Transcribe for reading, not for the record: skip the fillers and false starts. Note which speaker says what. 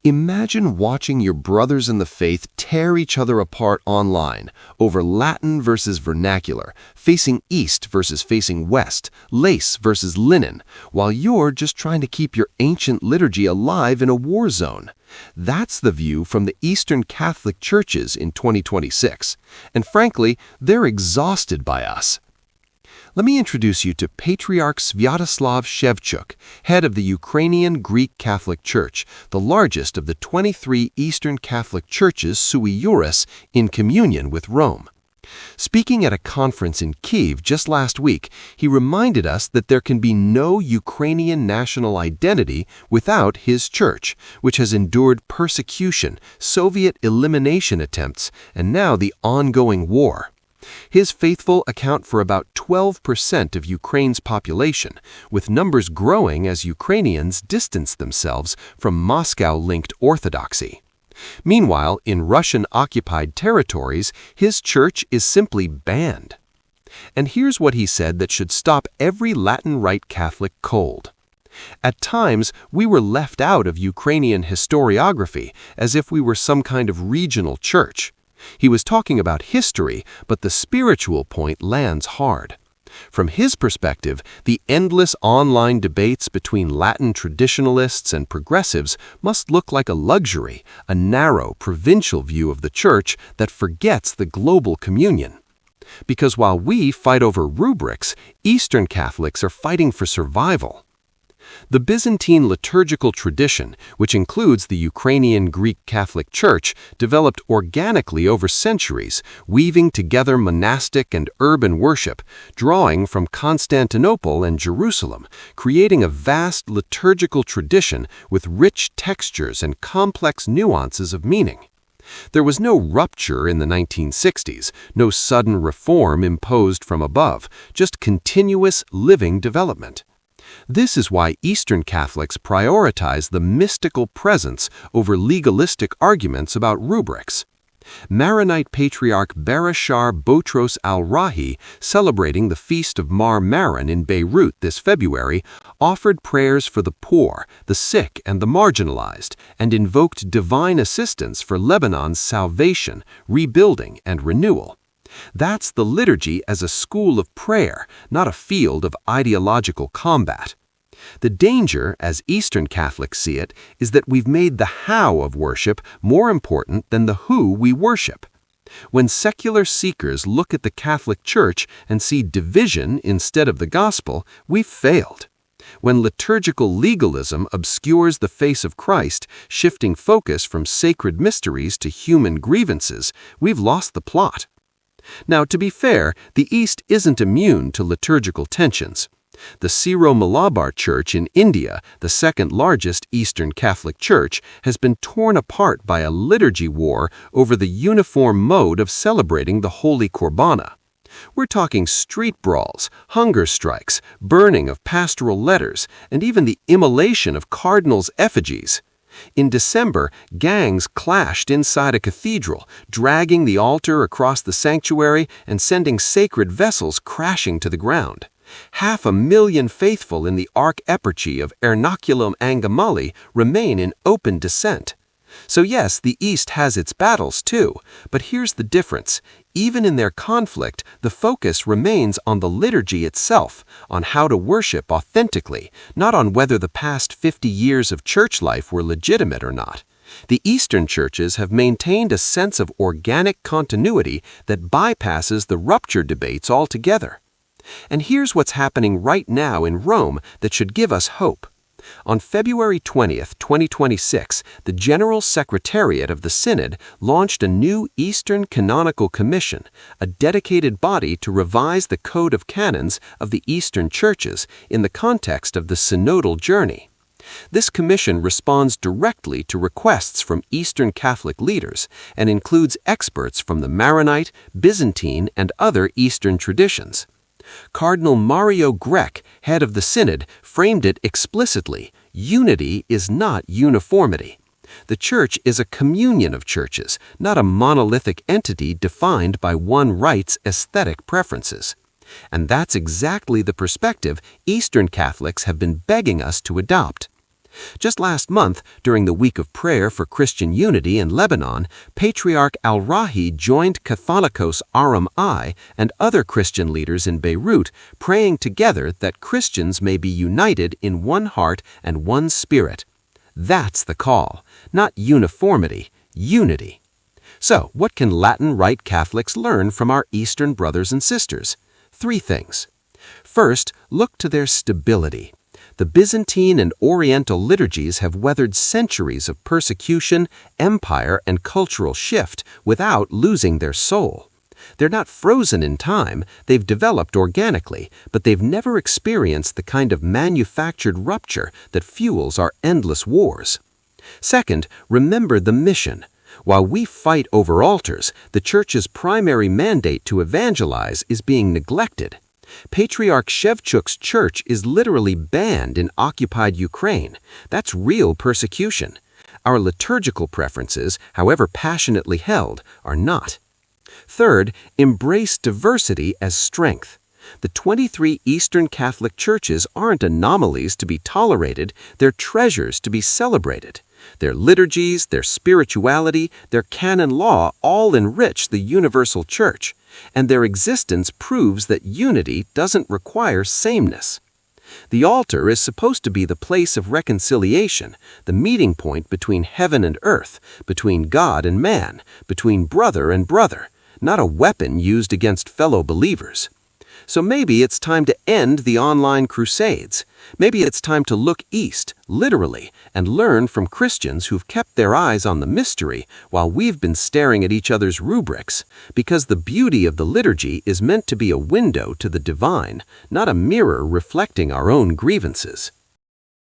Speaker 1: Imagine watching your brothers in the faith tear each other apart online over Latin versus vernacular, facing east versus facing west, lace versus linen, while you're just trying to keep your ancient liturgy alive in a war zone. That's the view from the Eastern Catholic churches in 2026. And frankly, they're exhausted by us. Let me introduce you to Patriarch Sviatoslav Shevchuk, head of the Ukrainian Greek Catholic Church, the largest of the 23 Eastern Catholic churches sui iuris in communion with Rome. Speaking at a conference in Kyiv just last week, he reminded us that there can be no Ukrainian national identity without his church, which has endured persecution, Soviet elimination attempts, and now the ongoing war. His faithful account for about 12% of Ukraine's population, with numbers growing as Ukrainians distance themselves from Moscow-linked Orthodoxy. Meanwhile, in Russian-occupied territories, his church is simply banned. And here's what he said that should stop every Latin Rite Catholic cold. At times, we were left out of Ukrainian historiography as if we were some kind of regional church. He was talking about history, but the spiritual point lands hard. From his perspective, the endless online debates between Latin traditionalists and progressives must look like a luxury, a narrow, provincial view of the church that forgets the global communion. Because while we fight over rubrics, Eastern Catholics are fighting for survival. The Byzantine liturgical tradition, which includes the Ukrainian Greek Catholic Church, developed organically over centuries, weaving together monastic and urban worship, drawing from Constantinople and Jerusalem, creating a vast liturgical tradition with rich textures and complex nuances of meaning. There was no rupture in the 1960s, no sudden reform imposed from above, just continuous living development. This is why Eastern Catholics prioritize the mystical presence over legalistic arguments about rubrics. Maronite Patriarch Barashar Botros al-Rahi, celebrating the Feast of Mar Maron in Beirut this February, offered prayers for the poor, the sick, and the marginalized, and invoked divine assistance for Lebanon's salvation, rebuilding, and renewal. That's the liturgy as a school of prayer, not a field of ideological combat. The danger, as Eastern Catholics see it, is that we've made the how of worship more important than the who we worship. When secular seekers look at the Catholic Church and see division instead of the gospel, we've failed. When liturgical legalism obscures the face of Christ, shifting focus from sacred mysteries to human grievances, we've lost the plot. Now, to be fair, the East isn't immune to liturgical tensions. The Syro-Malabar Church in India, the second largest Eastern Catholic Church, has been torn apart by a liturgy war over the uniform mode of celebrating the Holy Qurbana. We're talking street brawls, hunger strikes, burning of pastoral letters, and even the immolation of cardinals' effigies. In December, gangs clashed inside a cathedral, dragging the altar across the sanctuary and sending sacred vessels crashing to the ground. 500,000 faithful in the Archeparchy of Ernakulam-Angamali remain in open dissent. So yes, the East has its battles too, but here's the difference. Even in their conflict, the focus remains on the liturgy itself, on how to worship authentically, not on whether the past 50 years of church life were legitimate or not. The Eastern churches have maintained a sense of organic continuity that bypasses the rupture debates altogether. And here's what's happening right now in Rome that should give us hope. On February 20th, 2026, the General Secretariat of the Synod launched a new Eastern Canonical Commission, a dedicated body to revise the Code of Canons of the Eastern Churches in the context of the synodal journey. This commission responds directly to requests from Eastern Catholic leaders and includes experts from the Maronite, Byzantine, and other Eastern traditions. Cardinal Mario Grech, head of the Synod, framed it explicitly: unity is not uniformity. The Church is a communion of churches, not a monolithic entity defined by one rite's aesthetic preferences. And that's exactly the perspective Eastern Catholics have been begging us to adopt. Just last month, during the Week of Prayer for Christian Unity in Lebanon, Patriarch Al-Rahi joined Catholicos Aram I and other Christian leaders in Beirut, praying together that Christians may be united in one heart and one spirit. That's the call, not uniformity, unity. So, what can Latin Rite Catholics learn from our Eastern brothers and sisters? 3 things. First, look to their stability. The Byzantine and Oriental liturgies have weathered centuries of persecution, empire, and cultural shift without losing their soul. They're not frozen in time, they've developed organically, but they've never experienced the kind of manufactured rupture that fuels our endless wars. Second, remember the mission. While we fight over altars, the Church's primary mandate to evangelize is being neglected. Patriarch Shevchuk's church is literally banned in occupied Ukraine. That's real persecution. Our liturgical preferences, however passionately held, are not. Third, embrace diversity as strength. The 23 Eastern Catholic churches aren't anomalies to be tolerated, they're treasures to be celebrated. Their liturgies, their spirituality, their canon law all enrich the universal church, and their existence proves that unity doesn't require sameness. The altar is supposed to be the place of reconciliation, the meeting point between heaven and earth, between God and man, between brother and brother, not a weapon used against fellow believers. So maybe it's time to end the online crusades. Maybe it's time to look east, literally, and learn from Christians who've kept their eyes on the mystery while we've been staring at each other's rubrics, because the beauty of the liturgy is meant to be a window to the divine, not a mirror reflecting our own grievances.